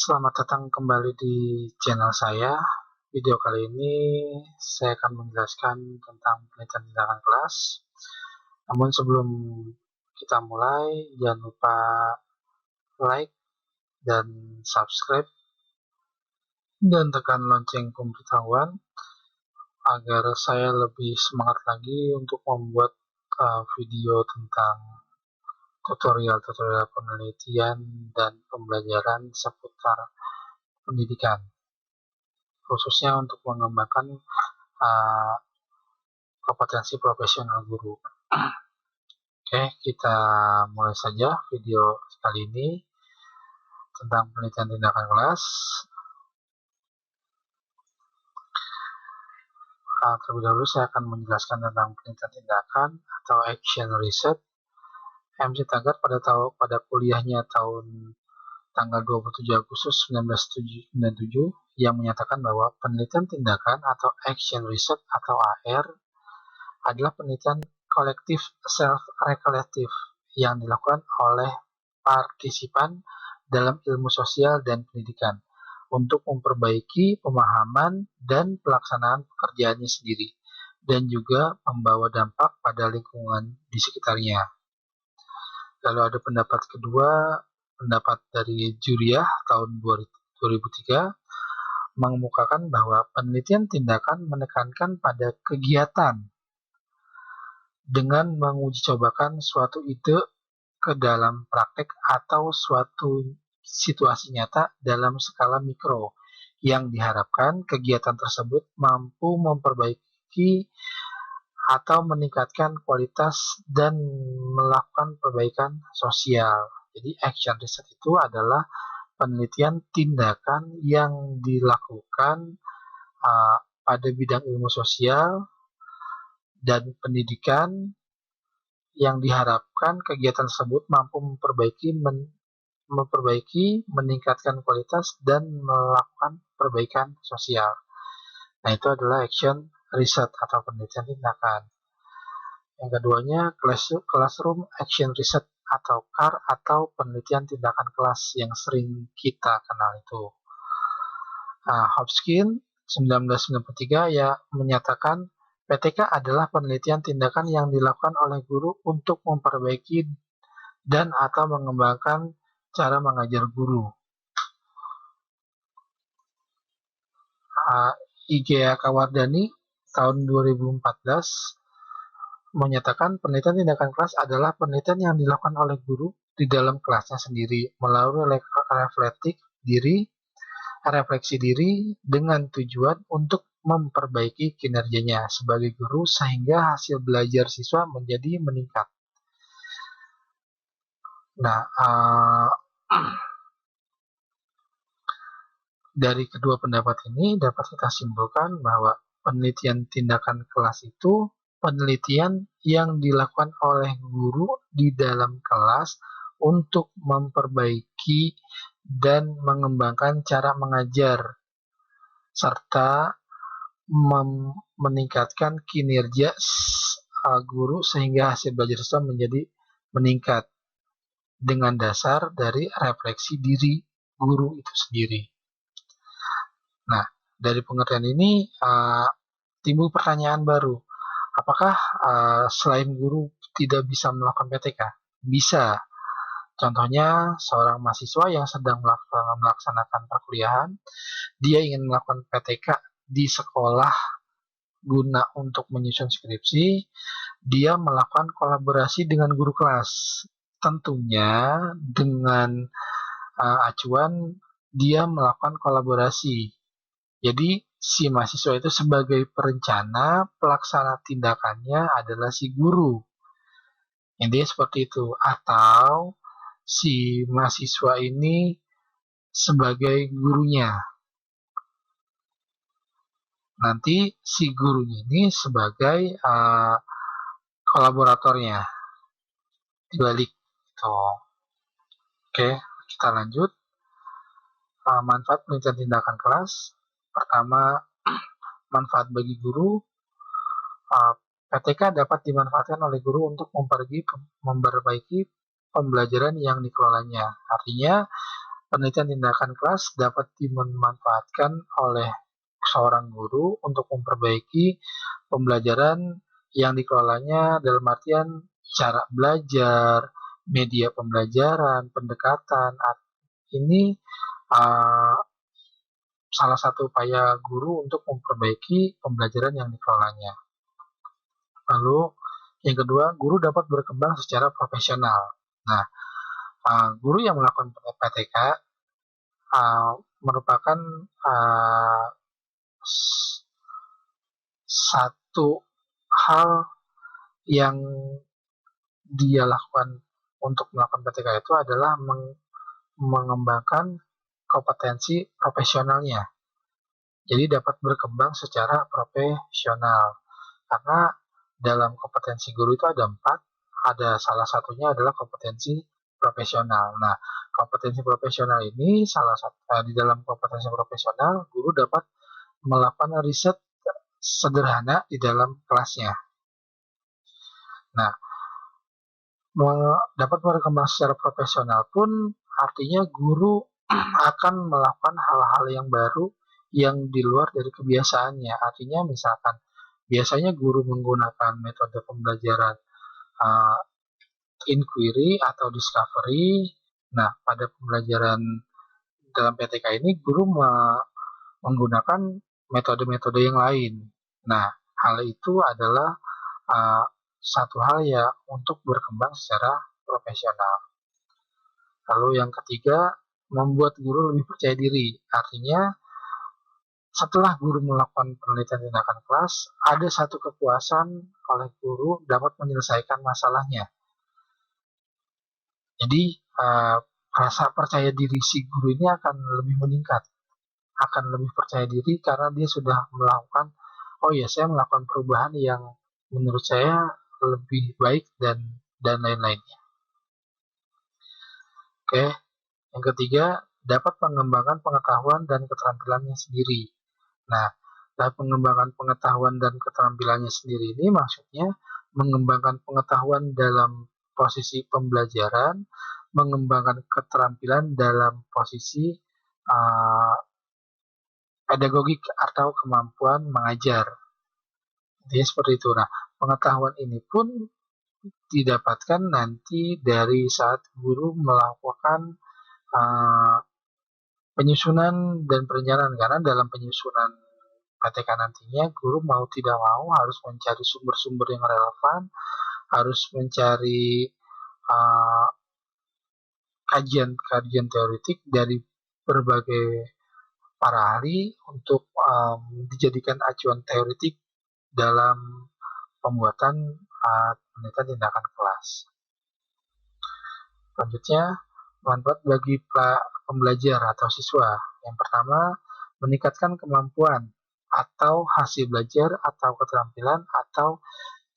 Selamat datang kembali di channel saya. Video kali ini saya akan menjelaskan tentang penelitian tindakan kelas. Namun sebelum kita mulai, jangan lupa like dan subscribe dan tekan lonceng pemberitahuan agar saya lebih semangat lagi untuk membuat video tentang tutorial-tutorial penelitian dan pembelajaran seputar pendidikan, khususnya untuk mengembangkan kompetensi profesional guru. Oke, kita mulai saja video kali ini tentang penelitian tindakan kelas. Terlebih dahulu saya akan menjelaskan tentang penelitian tindakan atau action research. MC Taggart pada kuliahnya tanggal 27 Agustus 1997 yang menyatakan bahwa penelitian tindakan atau action research atau AR adalah penelitian kolektif self-reflective yang dilakukan oleh partisipan dalam ilmu sosial dan pendidikan untuk memperbaiki pemahaman dan pelaksanaan pekerjaannya sendiri dan juga membawa dampak pada lingkungan di sekitarnya. Lalu ada pendapat kedua, pendapat dari Juriah tahun 2003 mengemukakan bahwa penelitian tindakan menekankan pada kegiatan dengan menguji cobakan suatu ide ke dalam praktek atau suatu situasi nyata dalam skala mikro yang diharapkan kegiatan tersebut mampu memperbaiki atau meningkatkan kualitas dan melakukan perbaikan sosial. Jadi action research itu adalah penelitian tindakan yang dilakukan pada bidang ilmu sosial dan pendidikan yang diharapkan kegiatan tersebut mampu memperbaiki, meningkatkan kualitas, dan melakukan perbaikan sosial. Nah, itu adalah action research atau penelitian tindakan. Yang keduanya, classroom action research atau CAR atau penelitian tindakan kelas yang sering kita kenal itu. Hopkins 1993 ya menyatakan PTK adalah penelitian tindakan yang dilakukan oleh guru untuk memperbaiki dan atau mengembangkan cara mengajar guru. Igea Kawardani tahun 2014 menyatakan penelitian tindakan kelas adalah penelitian yang dilakukan oleh guru di dalam kelasnya sendiri melalui refleksi diri dengan tujuan untuk memperbaiki kinerjanya sebagai guru sehingga hasil belajar siswa menjadi meningkat. Nah, dari kedua pendapat ini dapat kita simpulkan bahwa penelitian tindakan kelas itu penelitian yang dilakukan oleh guru di dalam kelas untuk memperbaiki dan mengembangkan cara mengajar serta meningkatkan kinerja guru sehingga hasil belajar siswa menjadi meningkat dengan dasar dari refleksi diri guru itu sendiri. Nah, dari pengertian ini timbul pertanyaan baru. Apakah selain guru tidak bisa melakukan PTK? Bisa. Contohnya, seorang mahasiswa yang sedang melaksanakan perkuliahan, dia ingin melakukan PTK di sekolah guna untuk menyusun skripsi, dia melakukan kolaborasi dengan guru kelas. Tentunya dengan acuan dia melakukan kolaborasi. Jadi si mahasiswa itu sebagai perencana, pelaksana tindakannya adalah si guru. Intinya seperti itu. Atau si mahasiswa ini sebagai gurunya. Nanti si gurunya ini sebagai kolaboratornya. Dibalik. Oke, kita lanjut. Manfaat penelitian tindakan kelas. Pertama, manfaat bagi guru. PTK dapat dimanfaatkan oleh guru untuk memperbaiki pembelajaran yang dikelolanya. Artinya, penelitian tindakan kelas dapat dimanfaatkan oleh seorang guru untuk memperbaiki pembelajaran yang dikelolanya dalam artian cara belajar, media pembelajaran, pendekatan. Ini salah satu upaya guru untuk memperbaiki pembelajaran yang dikelolanya. Lalu yang kedua, guru dapat berkembang secara profesional. Nah, guru yang melakukan PTK merupakan satu hal yang dia lakukan untuk melakukan PTK itu adalah mengembangkan kompetensi profesionalnya. Jadi dapat berkembang secara profesional. Karena dalam kompetensi guru itu ada 4, ada salah satunya adalah kompetensi profesional. Nah, kompetensi profesional ini di dalam kompetensi profesional guru dapat melakukan riset sederhana di dalam kelasnya. Nah, dapat berkembang secara profesional pun artinya guru akan melakukan hal-hal yang baru yang di luar dari kebiasaannya. Artinya misalkan biasanya guru menggunakan metode pembelajaran inquiry atau discovery. Nah, pada pembelajaran dalam PTK ini guru menggunakan metode-metode yang lain. Nah, hal itu adalah satu hal ya untuk berkembang secara profesional. Lalu yang ketiga, membuat guru lebih percaya diri. Artinya, setelah guru melakukan penelitian tindakan kelas, ada satu kepuasan oleh guru dapat menyelesaikan masalahnya. Jadi, rasa percaya diri si guru ini akan lebih meningkat. Akan lebih percaya diri karena dia sudah melakukan, oh ya saya melakukan perubahan yang menurut saya lebih baik dan lain-lainnya. Oke, yang ketiga, dapat mengembangkan pengetahuan dan keterampilannya sendiri. Nah, dalam pengembangan pengetahuan dan keterampilannya sendiri ini maksudnya mengembangkan pengetahuan dalam posisi pembelajaran, mengembangkan keterampilan dalam posisi pedagogik atau kemampuan mengajar. Jadi seperti itu. Nah, pengetahuan ini pun didapatkan nanti dari saat guru melakukan penyusunan dan perencanaan, karena dalam penyusunan PTK nantinya guru mau tidak mau harus mencari sumber-sumber yang relevan, harus mencari kajian teoretik dari berbagai para ahli untuk dijadikan acuan teoretik dalam pembuatan penelitian tindakan kelas. Selanjutnya, manfaat bagi pembelajar atau siswa. Yang pertama, meningkatkan kemampuan atau hasil belajar atau keterampilan atau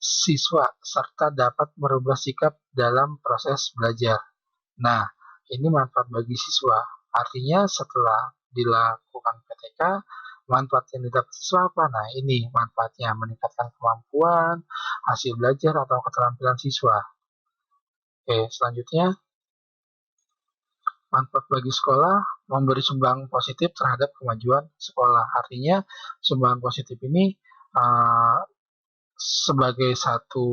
siswa serta dapat merubah sikap dalam proses belajar. Nah, ini manfaat bagi siswa. Artinya setelah dilakukan PTK, manfaat yang didapat siswa apa? Nah, ini manfaatnya meningkatkan kemampuan, hasil belajar atau keterampilan siswa. Oke, selanjutnya, manfaat bagi sekolah memberi sumbang positif terhadap kemajuan sekolah. Artinya sumbangan positif ini sebagai satu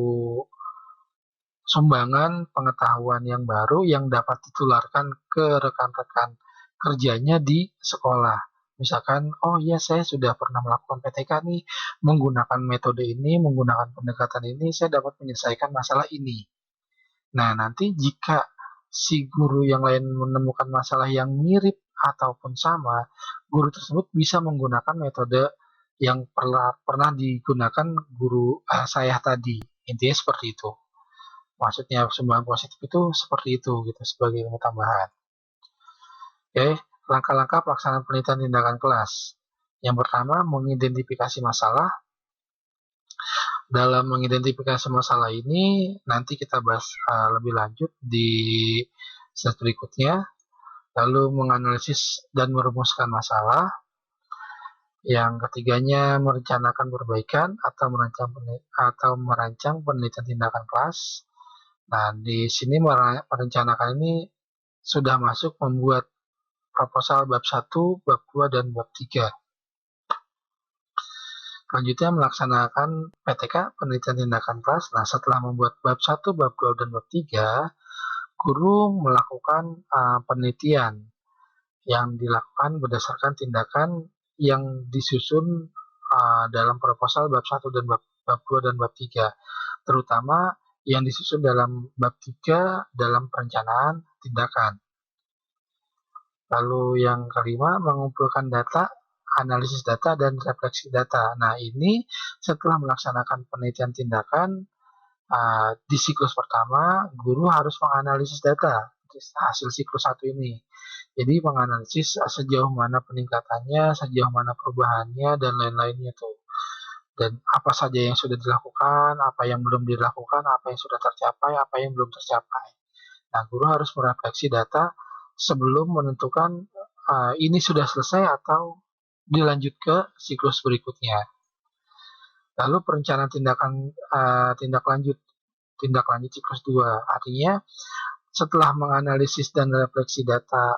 sumbangan pengetahuan yang baru yang dapat ditularkan ke rekan-rekan kerjanya di sekolah. Misalkan, oh iya saya sudah pernah melakukan PTK nih, menggunakan metode ini, menggunakan pendekatan ini, saya dapat menyelesaikan masalah ini. Nah, nanti jika si guru yang lain menemukan masalah yang mirip ataupun sama, guru tersebut bisa menggunakan metode yang pernah digunakan guru saya tadi. Intinya seperti itu. Maksudnya sumbangan positif itu seperti itu gitu sebagai ilmu tambahan. Oke, langkah-langkah pelaksanaan penelitian tindakan kelas. Yang pertama, mengidentifikasi masalah. Dalam mengidentifikasi masalah ini nanti kita bahas lebih lanjut di slide berikutnya. Lalu menganalisis dan merumuskan masalah. Yang ketiganya merencanakan perbaikan atau merancang penelitian tindakan kelas. Nah, di sini merencanakan ini sudah masuk membuat proposal bab 1, bab 2, dan bab 3. Selanjutnya melaksanakan PTK, penelitian tindakan kelas. Nah, setelah membuat bab 1, bab 2, dan bab 3, guru melakukan penelitian yang dilakukan berdasarkan tindakan yang disusun dalam proposal bab 1 dan bab 2 dan bab 3, terutama yang disusun dalam bab 3 dalam perencanaan tindakan. Lalu yang kelima, mengumpulkan data, analisis data, dan refleksi data. Nah, ini setelah melaksanakan penelitian tindakan, di siklus pertama, guru harus menganalisis data hasil siklus 1 ini. Jadi menganalisis sejauh mana peningkatannya, sejauh mana perubahannya, dan lain-lainnya tuh. Dan apa saja yang sudah dilakukan, apa yang belum dilakukan, apa yang sudah tercapai, apa yang belum tercapai. Nah, guru harus merefleksi data sebelum menentukan ini sudah selesai atau dilanjut ke siklus berikutnya. Lalu perencanaan tindak lanjut siklus 2. Artinya setelah menganalisis dan refleksi data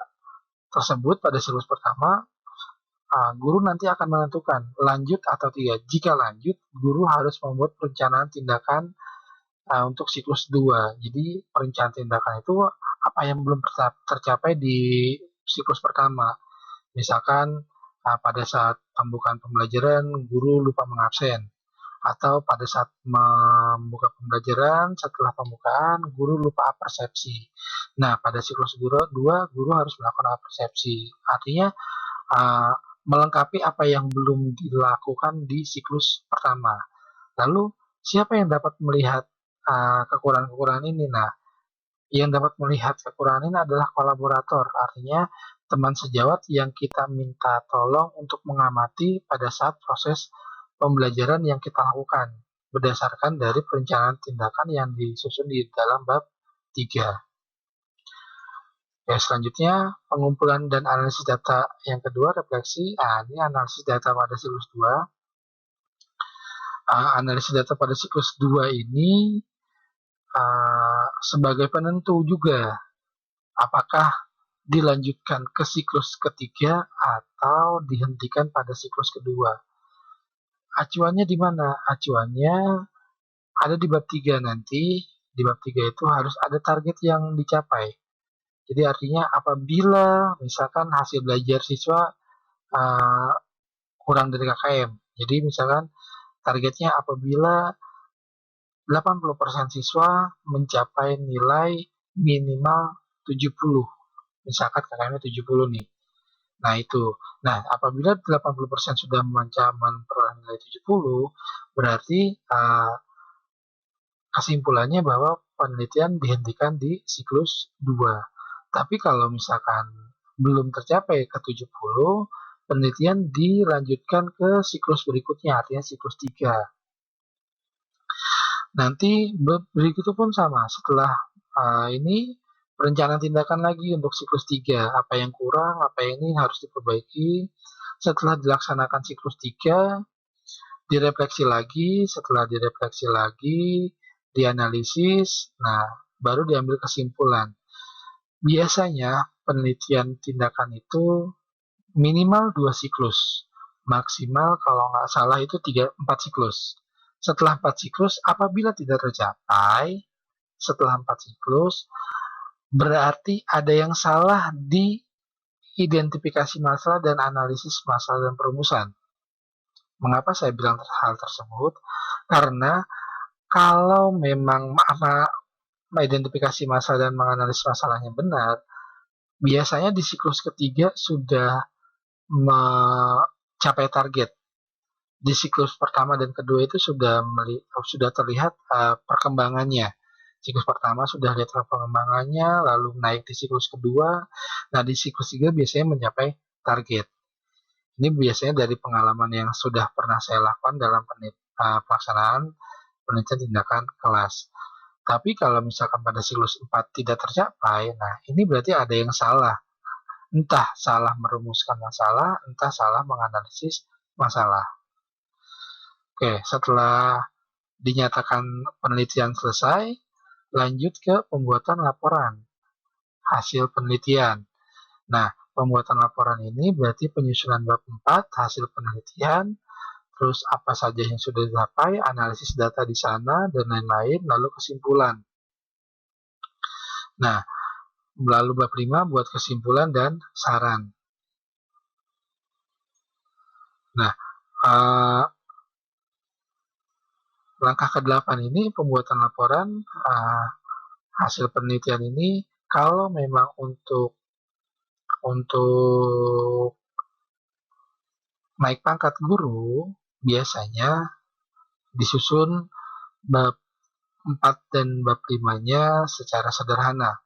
tersebut pada siklus pertama, guru nanti akan menentukan lanjut atau tidak. Jika lanjut, guru harus membuat perencanaan tindakan untuk siklus 2. Jadi perencanaan tindakan itu apa yang belum tercapai di siklus pertama. Misalkan pada saat pembukaan pembelajaran guru lupa mengabsen, atau pada saat membuka pembelajaran setelah pembukaan guru lupa persepsi. Nah, pada siklus 2 guru harus melakukan persepsi. Artinya melengkapi apa yang belum dilakukan di siklus pertama. Lalu siapa yang dapat melihat kekurangan-kekurangan ini? Nah, yang dapat melihat kekurangan ini adalah kolaborator, artinya teman sejawat yang kita minta tolong untuk mengamati pada saat proses pembelajaran yang kita lakukan berdasarkan dari perencanaan tindakan yang disusun di dalam bab 3. Selanjutnya pengumpulan dan analisis data yang kedua, refleksi. Ini analisis data pada siklus 2. Analisis data pada siklus 2 ini sebagai penentu juga apakah dilanjutkan ke siklus ketiga atau dihentikan pada siklus kedua. Acuannya di mana? Acuannya ada di bab 3 nanti. Di bab 3 itu harus ada target yang dicapai. Jadi artinya apabila misalkan hasil belajar siswa kurang dari KKM. Jadi misalkan targetnya apabila 80% siswa mencapai nilai minimal 70. Misalkan KKM-nya 70 nih. Nah, itu. Nah, apabila 80% sudah memperoleh nilai 70, berarti kesimpulannya bahwa penelitian dihentikan di siklus 2. Tapi kalau misalkan belum tercapai ke 70, penelitian dilanjutkan ke siklus berikutnya, artinya siklus 3. Nanti berikutnya pun sama. Setelah ini perencanaan tindakan lagi untuk siklus 3. Apa yang kurang, apa yang ini harus diperbaiki. Setelah dilaksanakan siklus 3, direfleksi lagi. Setelah direfleksi lagi, dianalisis. Nah, baru diambil kesimpulan. Biasanya penelitian tindakan itu minimal 2 siklus. Maksimal kalau nggak salah itu 4 siklus. Setelah 4 siklus, apabila tidak tercapai, setelah 4 siklus, berarti ada yang salah di identifikasi masalah dan analisis masalah dan perumusan. Mengapa saya bilang hal tersebut? Karena kalau memang mengidentifikasi masalah dan menganalisis masalahnya benar, biasanya di siklus ketiga sudah mencapai target. Di siklus pertama dan kedua itu sudah terlihat perkembangannya. Siklus pertama sudah lihat perkembangannya, lalu naik di siklus kedua. Nah, di siklus 3 biasanya mencapai target. Ini biasanya dari pengalaman yang sudah pernah saya lakukan dalam pelaksanaan penelitian tindakan kelas. Tapi kalau misalkan pada siklus 4 tidak tercapai, nah ini berarti ada yang salah. Entah salah merumuskan masalah, entah salah menganalisis masalah. Oke, setelah dinyatakan penelitian selesai, lanjut ke pembuatan laporan hasil penelitian. Nah, pembuatan laporan ini berarti penyusunan bab 4, hasil penelitian, terus apa saja yang sudah dicapai, analisis data di sana, dan lain-lain, lalu kesimpulan. Nah, lalu bab 5 buat kesimpulan dan saran. Nah, langkah ke-8 ini pembuatan laporan hasil penelitian ini kalau memang untuk naik pangkat guru biasanya disusun bab 4 dan bab 5-nya secara sederhana.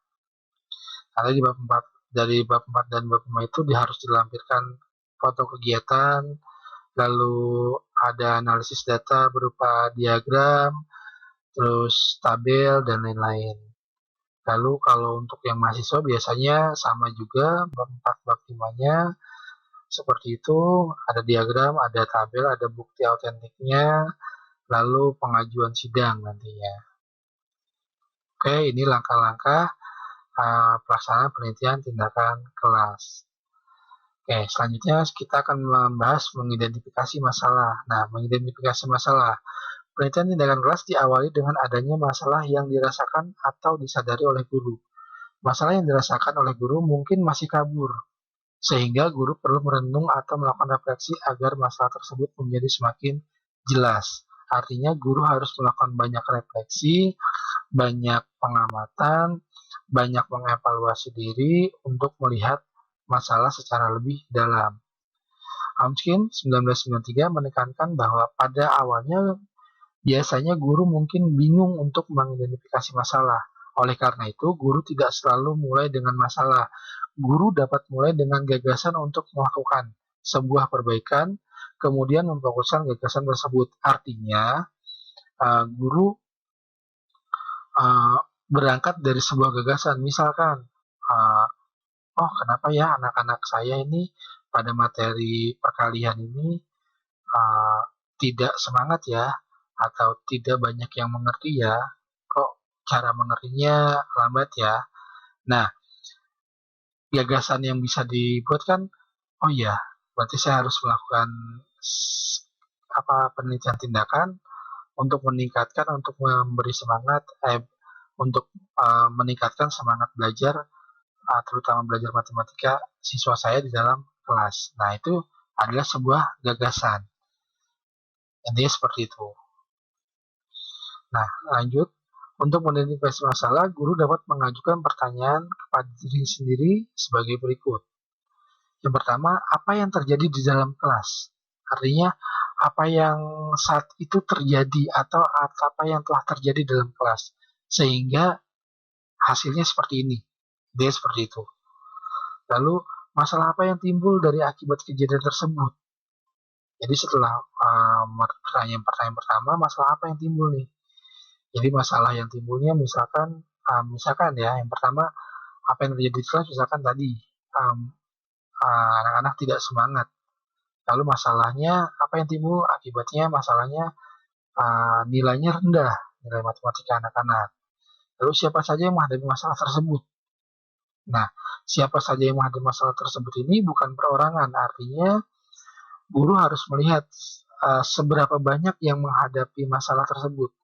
Karena dari bab 4 dan bab 5 itu harus dilampirkan foto kegiatan, lalu ada analisis data berupa diagram, terus tabel, dan lain-lain. Lalu kalau untuk yang mahasiswa biasanya sama juga, bab 4, bab 5-nya seperti itu, ada diagram, ada tabel, ada bukti autentiknya, lalu pengajuan sidang nantinya. Oke, ini langkah-langkah pelaksanaan penelitian tindakan kelas. Oke, selanjutnya kita akan membahas mengidentifikasi masalah. Nah, mengidentifikasi masalah. Penelitian tindakan kelas diawali dengan adanya masalah yang dirasakan atau disadari oleh guru. Masalah yang dirasakan oleh guru mungkin masih kabur, sehingga guru perlu merenung atau melakukan refleksi agar masalah tersebut menjadi semakin jelas. Artinya guru harus melakukan banyak refleksi, banyak pengamatan, banyak mengevaluasi diri untuk melihat masalah secara lebih dalam. Chomsky 1993 menekankan bahwa pada awalnya biasanya guru mungkin bingung untuk mengidentifikasi masalah. Oleh karena itu, guru tidak selalu mulai dengan masalah. Guru dapat mulai dengan gagasan untuk melakukan sebuah perbaikan, kemudian memfokuskan gagasan tersebut. Artinya, guru berangkat dari sebuah gagasan. Misalkan, kenapa ya anak-anak saya ini pada materi perkalian ini tidak semangat ya, atau tidak banyak yang mengerti ya, kok cara mengertinya lambat ya. Nah, gagasan yang bisa dibuat kan, oh ya, berarti saya harus melakukan penelitian tindakan untuk meningkatkan, untuk memberi semangat, untuk meningkatkan semangat belajar, terutama belajar matematika siswa saya di dalam kelas. Nah, itu adalah sebuah gagasan. Intinya seperti itu. Nah, lanjut. Untuk mengidentifikasi masalah, guru dapat mengajukan pertanyaan kepada diri sendiri sebagai berikut. Yang pertama, apa yang terjadi di dalam kelas? Artinya, apa yang saat itu terjadi atau apa yang telah terjadi dalam kelas. Sehingga hasilnya seperti ini. Dia seperti itu. Lalu, masalah apa yang timbul dari akibat kejadian tersebut? Jadi setelah pertanyaan pertama, masalah apa yang timbul nih? Jadi masalah yang timbulnya misalkan ya, yang pertama apa yang terjadi di kelas, misalkan tadi anak-anak tidak semangat. Lalu masalahnya apa yang timbul? Akibatnya masalahnya nilainya rendah, nilai matematika anak-anak. Lalu siapa saja yang menghadapi masalah tersebut? Nah, siapa saja yang menghadapi masalah tersebut ini bukan perorangan, artinya guru harus melihat seberapa banyak yang menghadapi masalah tersebut.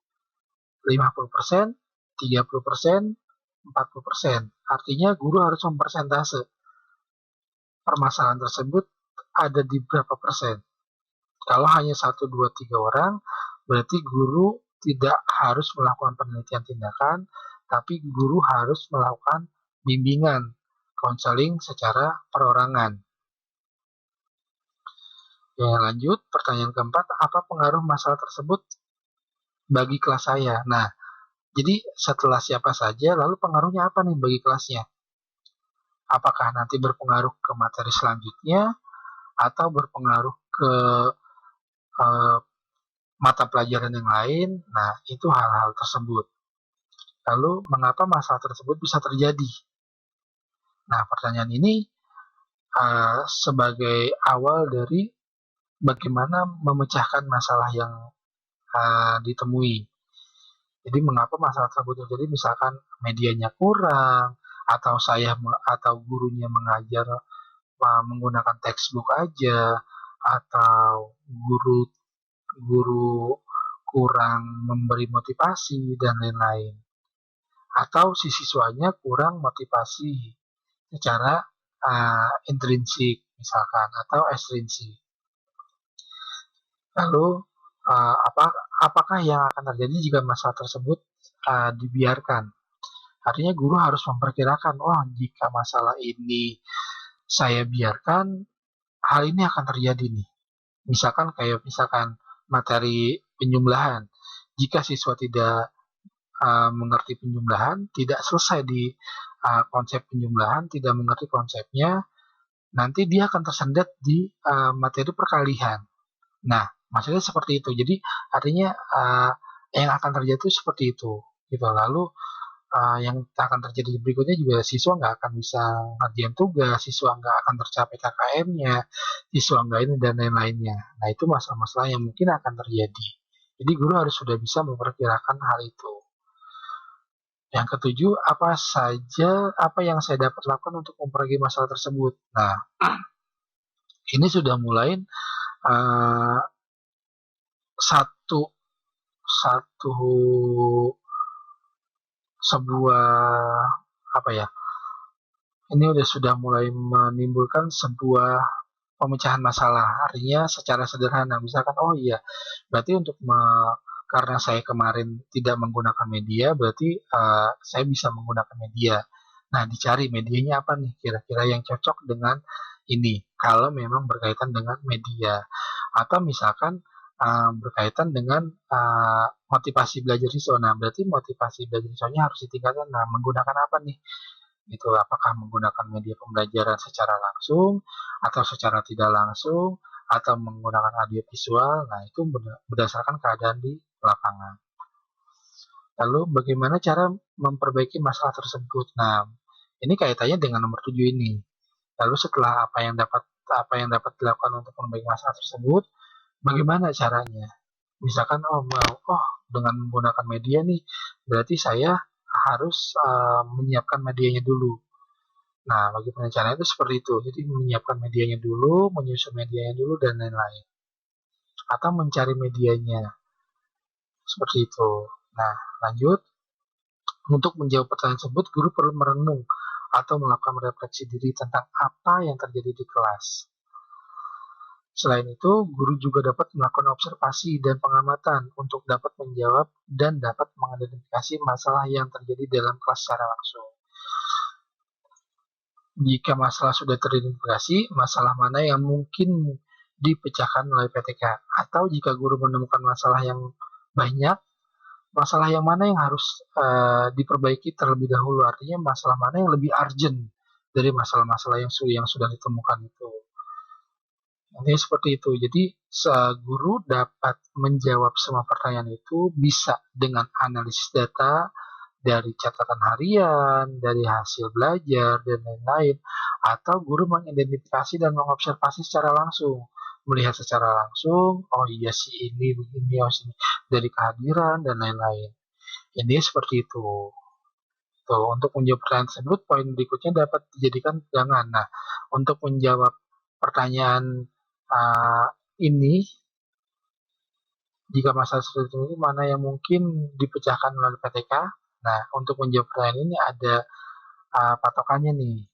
50%, 30%, 40%. Artinya guru harus mempersentase permasalahan tersebut ada di berapa persen. Kalau hanya 1, 2, 3 orang, berarti guru tidak harus melakukan penelitian tindakan, tapi guru harus melakukan bimbingan, konseling secara perorangan. Ya, lanjut, pertanyaan keempat, apa pengaruh masalah tersebut bagi kelas saya? Nah, jadi setelah siapa saja, lalu pengaruhnya apa nih bagi kelasnya? Apakah nanti berpengaruh ke materi selanjutnya, atau berpengaruh ke mata pelajaran yang lain? Nah, itu hal-hal tersebut. Lalu, mengapa masalah tersebut bisa terjadi? Nah, pertanyaan ini sebagai awal dari bagaimana memecahkan masalah yang ditemui. Jadi mengapa masalah tersebut terjadi? Misalkan medianya kurang, atau gurunya mengajar menggunakan textbook aja, atau guru kurang memberi motivasi dan lain-lain, atau si siswanya kurang motivasi secara intrinsik misalkan atau ekstrinsik. Lalu apakah yang akan terjadi jika masalah tersebut dibiarkan? Artinya guru harus memperkirakan, jika masalah ini saya biarkan, hal ini akan terjadi nih. Misalkan materi penjumlahan. Jika siswa tidak mengerti penjumlahan, tidak selesai di konsep penjumlahan, tidak mengerti konsepnya, nanti dia akan tersendat di materi perkalian. Nah, maksudnya seperti itu. Jadi artinya yang akan terjadi itu seperti itu. Gitu. Lalu yang akan terjadi berikutnya juga siswa nggak akan bisa ngerjain tugas, siswa nggak akan tercapai KKM-nya, siswa nggak ini dan lain-lainnya. Nah, itu masalah-masalah yang mungkin akan terjadi. Jadi guru harus sudah bisa memperkirakan hal itu. Yang ketujuh, apa yang saya dapat lakukan untuk memperbaiki masalah tersebut. Nah, ini sudah mulai ini sudah mulai menimbulkan sebuah pemecahan masalah. Artinya secara sederhana, misalkan berarti karena saya kemarin tidak menggunakan media, berarti saya bisa menggunakan media. Nah, dicari medianya apa nih kira-kira yang cocok dengan ini, kalau memang berkaitan dengan media. Atau misalkan berkaitan dengan motivasi belajar siswa. Nah, berarti motivasi belajar siswanya harus ditingkatkan. Nah, menggunakan apa nih? Itu apakah menggunakan media pembelajaran secara langsung atau secara tidak langsung atau menggunakan audio visual. Nah, itu berdasarkan keadaan di lapangan. Lalu bagaimana cara memperbaiki masalah tersebut? Nah, ini kaitannya dengan nomor 7 ini. Lalu setelah apa yang dapat dilakukan untuk memperbaiki masalah tersebut, bagaimana caranya? Misalkan dengan menggunakan media nih, berarti saya harus menyiapkan medianya dulu. Nah, bagaimana caranya itu seperti itu. Jadi menyiapkan medianya dulu, menyusun medianya dulu, dan lain-lain. Atau mencari medianya. Seperti itu. Nah, lanjut. Untuk menjawab pertanyaan tersebut, guru perlu merenung atau melakukan refleksi diri tentang apa yang terjadi di kelas. Selain itu, guru juga dapat melakukan observasi dan pengamatan untuk dapat menjawab dan dapat mengidentifikasi masalah yang terjadi dalam kelas secara langsung. Jika masalah sudah teridentifikasi, masalah mana yang mungkin dipecahkan melalui PTK. Atau jika guru menemukan masalah yang banyak, masalah yang mana yang harus diperbaiki terlebih dahulu. Artinya masalah mana yang lebih urgent dari masalah-masalah yang sudah ditemukan itu. Ini seperti itu. Jadi guru dapat menjawab semua pertanyaan itu bisa dengan analisis data dari catatan harian, dari hasil belajar, dan lain-lain. Atau guru mengidentifikasi dan mengobservasi secara langsung. Melihat secara langsung, ini begini, sini, dari kehadiran, dan lain-lain. Ini seperti itu. Tuh, untuk menjawab pertanyaan tersebut, poin berikutnya dapat dijadikan pegangan. Nah, untuk menjawab pertanyaan ini, jika masalah seperti ini, mana yang mungkin dipecahkan melalui PTK? Nah, untuk menjawab pertanyaan ini ada patokannya nih.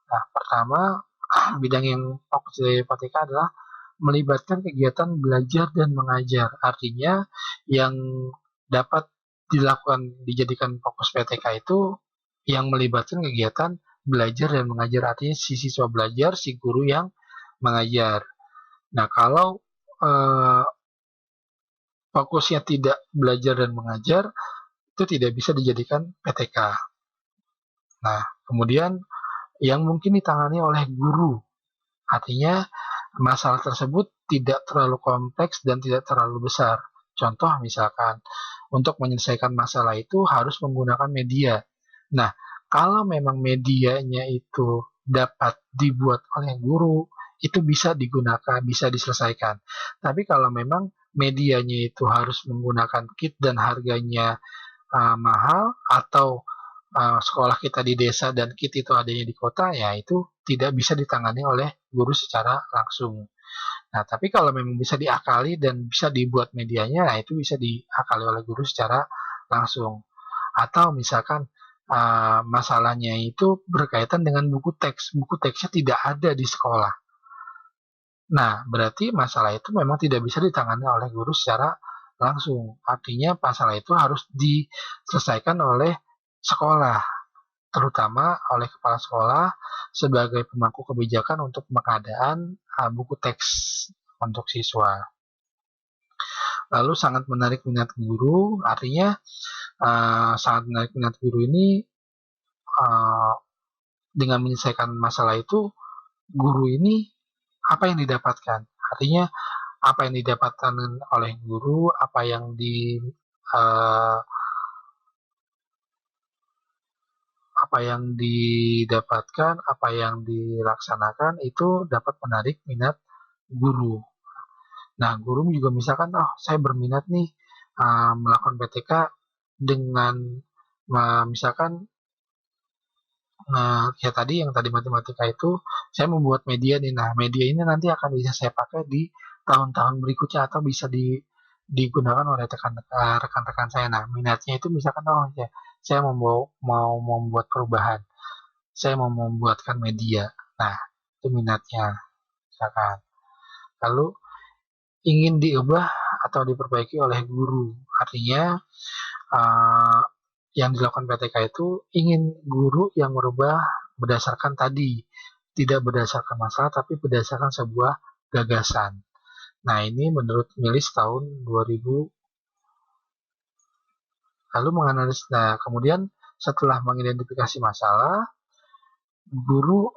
Nah, pertama, bidang yang fokus dari PTK adalah melibatkan kegiatan belajar dan mengajar. Artinya, yang dapat dijadikan fokus PTK itu yang melibatkan kegiatan belajar dan mengajar. Artinya, si siswa belajar, si guru yang mengajar. Nah, kalau fokusnya tidak belajar dan mengajar, itu tidak bisa dijadikan PTK. Nah, kemudian yang mungkin ditangani oleh guru, artinya masalah tersebut tidak terlalu kompleks dan tidak terlalu besar. Contoh misalkan, untuk menyelesaikan masalah itu harus menggunakan media. Nah, kalau memang medianya itu dapat dibuat oleh guru, itu bisa digunakan, bisa diselesaikan. Tapi kalau memang medianya itu harus menggunakan kit dan harganya mahal, atau sekolah kita di desa dan KIT itu adanya di kota, ya itu tidak bisa ditangani oleh guru secara langsung. Nah, tapi kalau memang bisa diakali dan bisa dibuat medianya, nah itu bisa diakali oleh guru secara langsung. Atau misalkan masalahnya itu berkaitan dengan buku teks. Buku teksnya tidak ada di sekolah. Nah, berarti masalah itu memang tidak bisa ditangani oleh guru secara langsung. Artinya masalah itu harus diselesaikan oleh sekolah, terutama oleh kepala sekolah sebagai pemangku kebijakan untuk pengadaan buku teks untuk siswa. Lalu sangat menarik minat guru, artinya sangat menarik minat guru ini dengan menyelesaikan masalah itu, guru ini apa yang didapatkan? Artinya apa yang didapatkan oleh guru, apa yang didapatkan, apa yang dilaksanakan itu dapat menarik minat guru. Nah, guru juga misalkan, saya berminat nih melakukan PTK dengan misalkan kayak tadi yang tadi matematika itu, saya membuat media nih. Nah, media ini nanti akan bisa saya pakai di tahun-tahun berikutnya atau bisa digunakan oleh rekan-rekan saya. Nah, minatnya itu misalkan, ya, saya mau membuat perubahan, saya mau membuatkan media. Nah, itu minatnya misalkan. Lalu ingin diubah atau diperbaiki oleh guru, artinya yang dilakukan PTK itu ingin guru yang merubah berdasarkan tadi, tidak berdasarkan masalah tapi berdasarkan sebuah gagasan. Nah, ini menurut Milis tahun 2000. Lalu menganalisis. Nah, kemudian setelah mengidentifikasi masalah, guru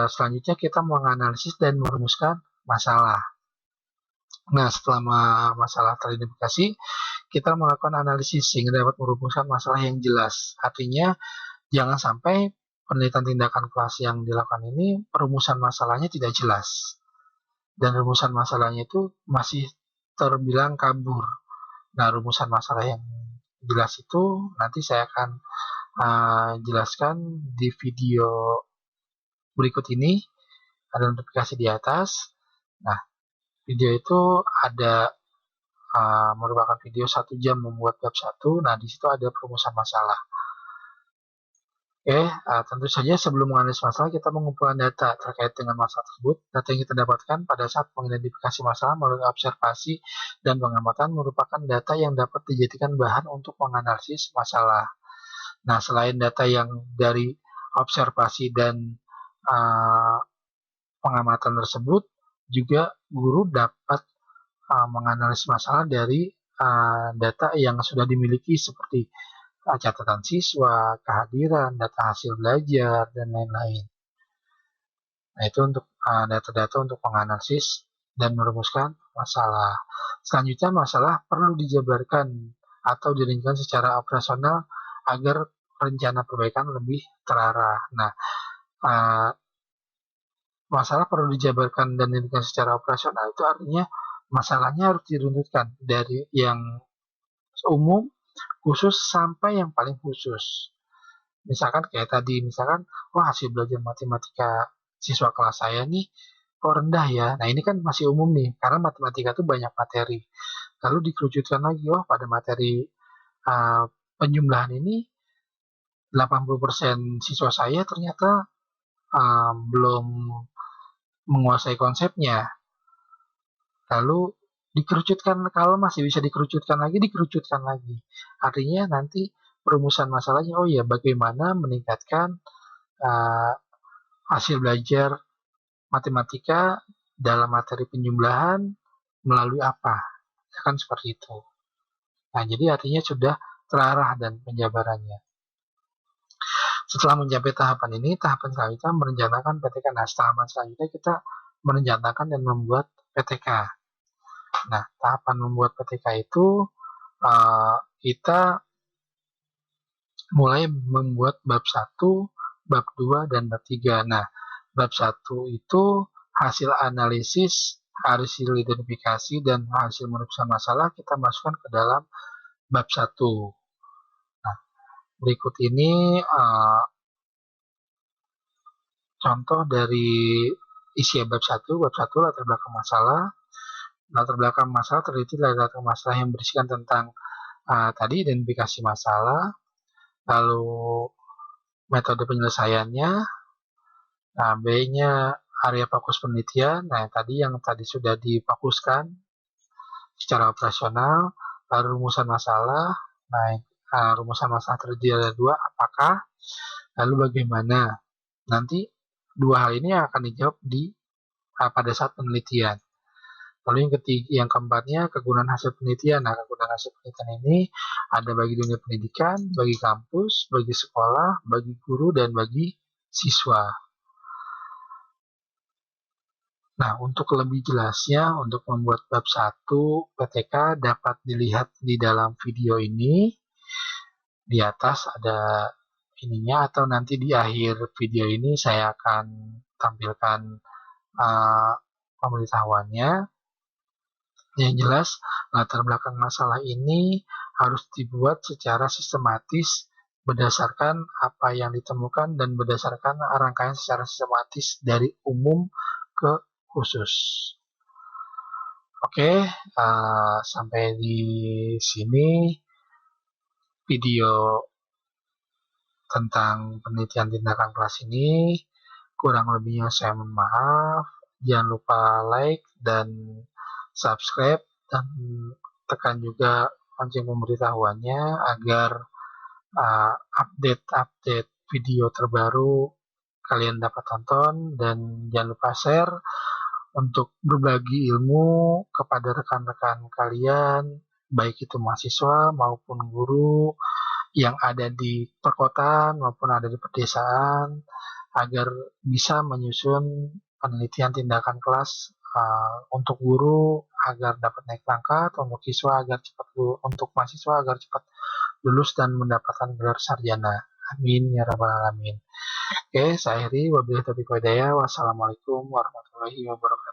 selanjutnya kita menganalisis dan merumuskan masalah. Nah, setelah masalah teridentifikasi, kita melakukan analisis sehingga dapat merumuskan masalah yang jelas. Artinya, jangan sampai penelitian tindakan kelas yang dilakukan ini perumusan masalahnya tidak jelas. Dan rumusan masalahnya itu masih terbilang kabur. Nah, rumusan masalah yang jelas itu nanti saya akan jelaskan di video berikut ini. Ada notifikasi di atas. Nah, video itu ada merupakan video 1 jam membuat bab 1. Nah, di situ ada perumusan masalah. Oke, tentu saja sebelum menganalisis masalah, kita mengumpulkan data terkait dengan masalah tersebut. Data yang kita dapatkan pada saat mengidentifikasi masalah melalui observasi dan pengamatan merupakan data yang dapat dijadikan bahan untuk menganalisis masalah. Nah, selain data yang dari observasi dan pengamatan tersebut, juga guru dapat menganalisis masalah dari data yang sudah dimiliki seperti catatan siswa, kehadiran, data hasil belajar, dan lain-lain. Nah, itu untuk data-data untuk menganalisis dan merumuskan masalah. Selanjutnya, masalah perlu dijabarkan atau dirinci secara operasional agar rencana perbaikan lebih terarah. Nah, masalah perlu dijabarkan dan dirinci secara operasional itu artinya masalahnya harus diruntutkan dari yang umum, khusus, sampai yang paling khusus. Misalkan kayak tadi, misalkan, hasil belajar matematika siswa kelas saya nih kok rendah ya. Nah, ini kan masih umum nih, karena matematika itu banyak materi. Lalu dikerucutkan lagi, pada materi penjumlahan ini 80% siswa saya ternyata belum menguasai konsepnya. Lalu dikerucutkan, kalau masih bisa dikerucutkan lagi. Artinya nanti perumusan masalahnya, bagaimana meningkatkan hasil belajar matematika dalam materi penjumlahan melalui apa, kan seperti itu. Nah, jadi artinya sudah terarah dan penjabarannya. Setelah mencapai tahapan ini, tahapan selanjutnya merencanakan PTK. Nah, tahapan selanjutnya kita merencanakan dan membuat PTK. Nah, tahapan membuat PTK itu kita mulai membuat bab 1, bab 2, dan bab 3. Nah, bab 1 itu hasil analisis, hasil identifikasi, dan hasil merumuskan masalah kita masukkan ke dalam bab 1. Nah, Berikut ini contoh dari isi bab 1. Bab 1 latar belakang masalah. Latar belakang masalah terdiri dari latar belakang masalah yang berisikan tentang tadi identifikasi masalah, lalu metode penyelesaiannya, nah B-nya area fokus penelitian, nah tadi yang sudah difokuskan secara operasional, lalu rumusan masalah, nah rumusan masalah terdiri dari 2, apakah, lalu bagaimana. Nanti 2 hal ini akan dijawab pada saat penelitian. Lalu yang keempatnya kegunaan hasil penelitian. Nah, kegunaan hasil penelitian ini ada bagi dunia pendidikan, bagi kampus, bagi sekolah, bagi guru, dan bagi siswa. Nah, untuk lebih jelasnya, untuk membuat bab 1 PTK dapat dilihat di dalam video ini. Di atas ada ininya, atau nanti di akhir video ini saya akan tampilkan pemberitahuannya. Yang jelas, latar belakang masalah ini harus dibuat secara sistematis berdasarkan apa yang ditemukan dan berdasarkan rangkaian secara sistematis dari umum ke khusus. Oke, sampai di sini video tentang penelitian tindakan kelas ini. Kurang lebihnya saya mohon maaf. Jangan lupa like dan subscribe, dan tekan juga lonceng pemberitahuannya agar update-update video terbaru kalian dapat tonton. Dan jangan lupa share untuk berbagi ilmu kepada rekan-rekan kalian, baik itu mahasiswa maupun guru yang ada di perkotaan maupun ada di pedesaan, agar bisa menyusun penelitian tindakan kelas untuk guru agar dapat naik pangkat, untuk siswa agar cepat, untuk mahasiswa agar cepat lulus dan mendapatkan gelar sarjana. Amin ya rabbal alamin. Oke, saya akhiri. Wabillahi taufiq wal hidayah. Wassalamualaikum warahmatullahi wabarakatuh.